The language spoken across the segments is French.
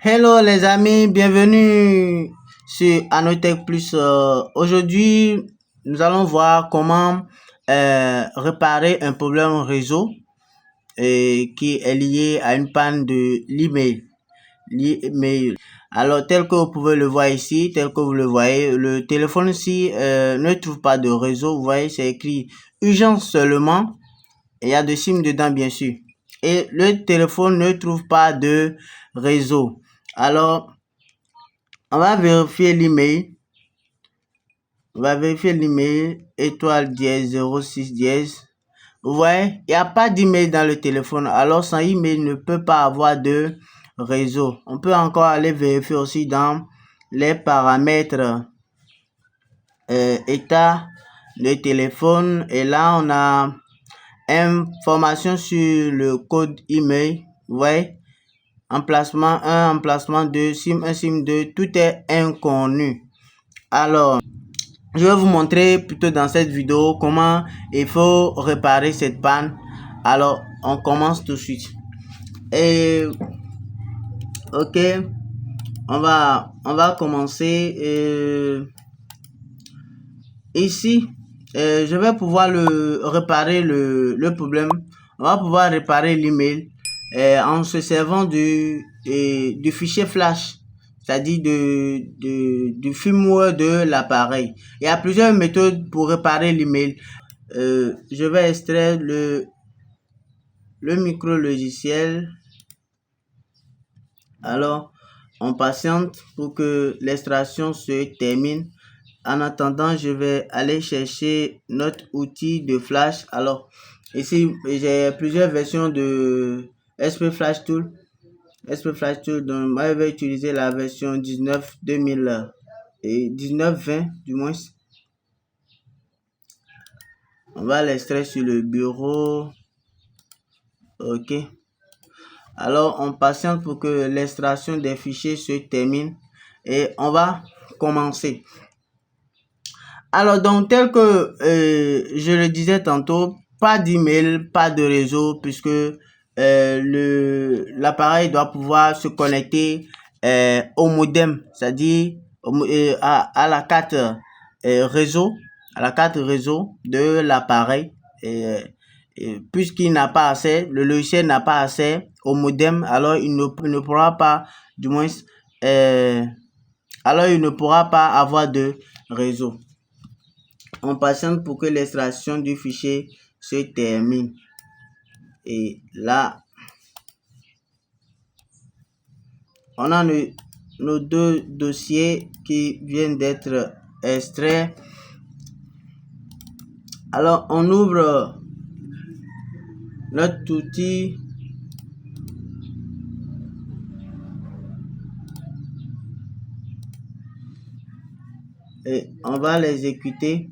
Hello les amis, bienvenue sur Anotech Plus. Aujourd'hui, nous allons voir comment réparer un problème réseau qui est lié à une panne de l'email. Alors, tel que vous pouvez le voir ici, tel que vous le voyez, le téléphone ici ne trouve pas de réseau. Vous voyez, c'est écrit urgence seulement. Il y a de SIM dedans, bien sûr. Et le téléphone ne trouve pas de réseau. Alors, on va vérifier l'email. On va vérifier l'email étoile dièse 06 dièse. Vous voyez, il n'y a pas d'email dans le téléphone. Alors, sans email ne peut pas avoir de réseau. On peut encore aller vérifier aussi dans les paramètres état de téléphone. Et là, on a information sur le code email. Vous voyez, emplacement 1, emplacement 2, SIM 1, SIM 2, tout est inconnu. Alors, je vais vous montrer plutôt dans cette vidéo comment il faut réparer cette panne. Alors, on commence tout de suite. Et, ok, on va commencer. Ici, je vais pouvoir réparer le problème. On va pouvoir réparer l'email en se servant du fichier flash, c'est-à-dire du firmware de l'appareil. Il y a plusieurs méthodes pour réparer l'email. Je vais extraire le micro logiciel. Alors, on patiente pour que l'extraction se termine. En attendant, je vais aller chercher notre outil de flash. Alors, ici, j'ai plusieurs versions de SP Flash Tool. SP Flash Tool, donc moi, je vais utiliser la version 19 2000 et 19-20 du moins. On va l'extraire sur le bureau. Ok. Alors, on patiente pour que l'extraction des fichiers se termine et on va commencer. Alors, donc, tel que je le disais tantôt, pas d'email, pas de réseau, puisque l'appareil doit pouvoir se connecter au modem, c'est-à-dire à la carte réseau, à la carte réseau de l'appareil. Puisqu'il n'a pas accès, le logiciel n'a pas accès au modem, alors il ne pourra pas, du moins, alors il ne pourra pas avoir de réseau. On patiente pour que l'extraction du fichier se termine. Et là, on a nos deux dossiers qui viennent d'être extraits. Alors, on ouvre notre outil. Et on va l'exécuter.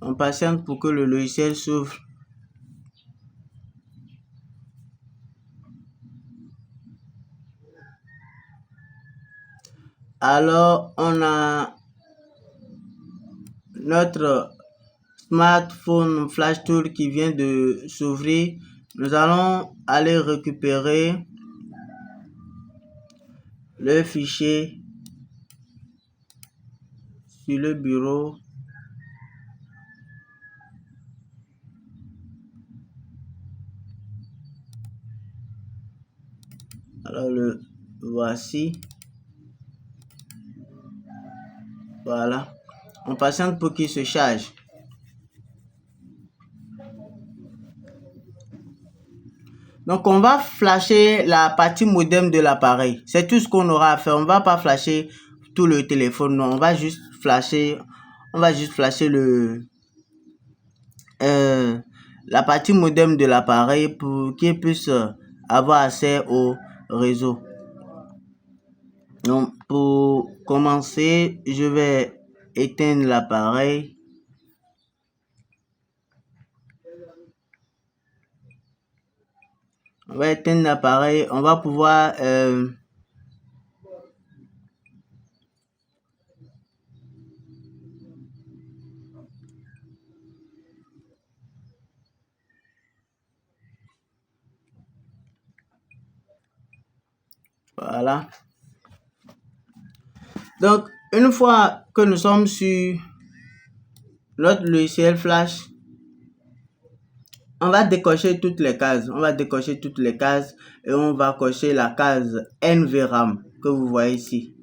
On patiente pour que le logiciel s'ouvre. Alors, on a notre smartphone Flash Tool qui vient de s'ouvrir. Nous allons aller récupérer le fichier sur le bureau. Alors le voici. Voilà. On patiente pour qu'il se charge. Donc on va flasher la partie modem de l'appareil. C'est tout ce qu'on aura à faire. On va pas flasher tout le téléphone. Non, on va juste flasher la partie modem de l'appareil pour qu'il puisse avoir accès au réseau. Donc pour commencer, je vais éteindre l'appareil. On va éteindre l'appareil. On va pouvoir Voilà. Donc, une fois que nous sommes sur notre logiciel Flash, on va décocher toutes les cases. On va décocher toutes les cases et on va cocher la case NVRAM que vous voyez ici.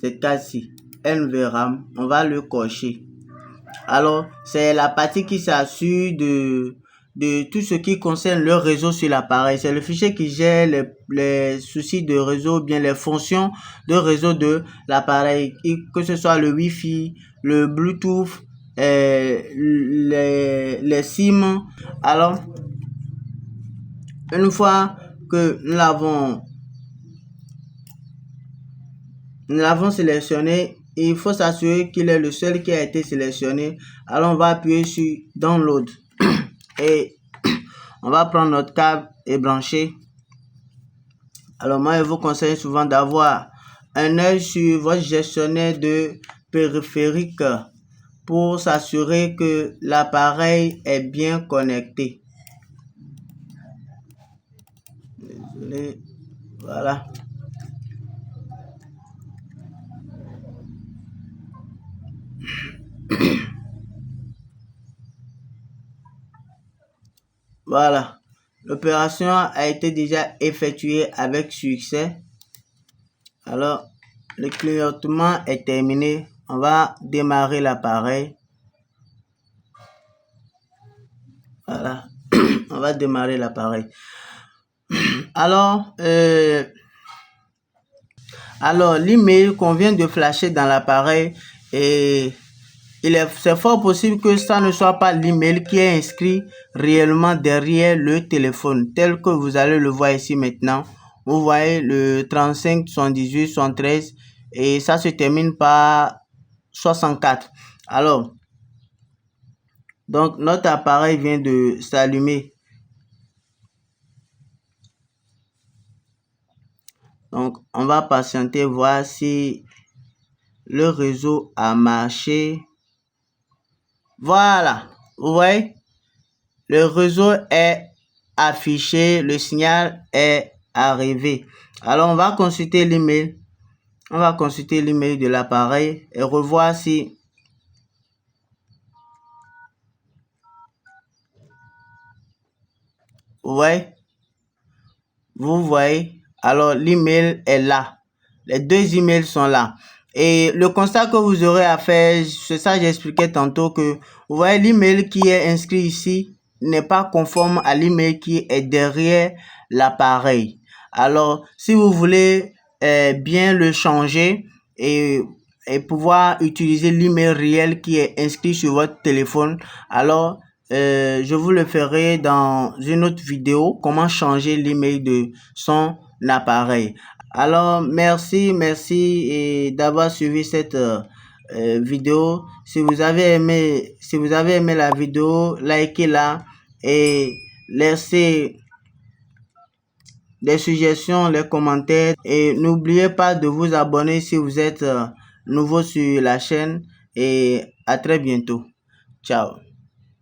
Cette case-ci, NVRAM, on va le cocher. Alors, c'est la partie qui s'assure de tout ce qui concerne le réseau sur l'appareil. C'est le fichier qui gère les soucis de réseau, bien les fonctions de réseau de l'appareil, que ce soit le Wi-Fi, le Bluetooth, les SIM. Alors, une fois que nous l'avons sélectionné, il faut s'assurer qu'il est le seul qui a été sélectionné. Alors, on va appuyer sur Download et on va prendre notre câble et brancher. Alors, moi, je vous conseille souvent d'avoir un œil sur votre gestionnaire de périphérique pour s'assurer que l'appareil est bien connecté. Désolé. Voilà. Voilà. L'opération a été déjà effectuée avec succès. Alors, le clignotement est terminé. On va démarrer l'appareil. Voilà. On va démarrer l'appareil. Alors, l'email qu'on vient de flasher dans l'appareil, et c'est fort possible que ça ne soit pas l'email qui est inscrit réellement derrière le téléphone, tel que vous allez le voir ici maintenant. Vous voyez le 35 78 73 et ça se termine par 64. Alors, donc notre appareil vient de s'allumer. Donc, on va patienter, voir si le réseau a marché. Voilà, vous voyez, le réseau est affiché, le signal est arrivé. Alors, on va consulter l'email. On va consulter l'email de l'appareil et revoir si vous voyez, alors l'email est là. Les deux emails sont là. Et le constat que vous aurez à faire, c'est ça que j'expliquais tantôt, que vous voyez l'email qui est inscrit ici n'est pas conforme à l'email qui est derrière l'appareil. Alors, si vous voulez bien le changer et pouvoir utiliser l'email réel qui est inscrit sur votre téléphone, alors je vous le ferai dans une autre vidéo, comment changer l'email de son appareil. Alors, merci et d'avoir suivi cette vidéo. Si vous avez aimé la vidéo, likez-la et laissez des suggestions, les commentaires et n'oubliez pas de vous abonner si vous êtes nouveau sur la chaîne et à très bientôt. Ciao.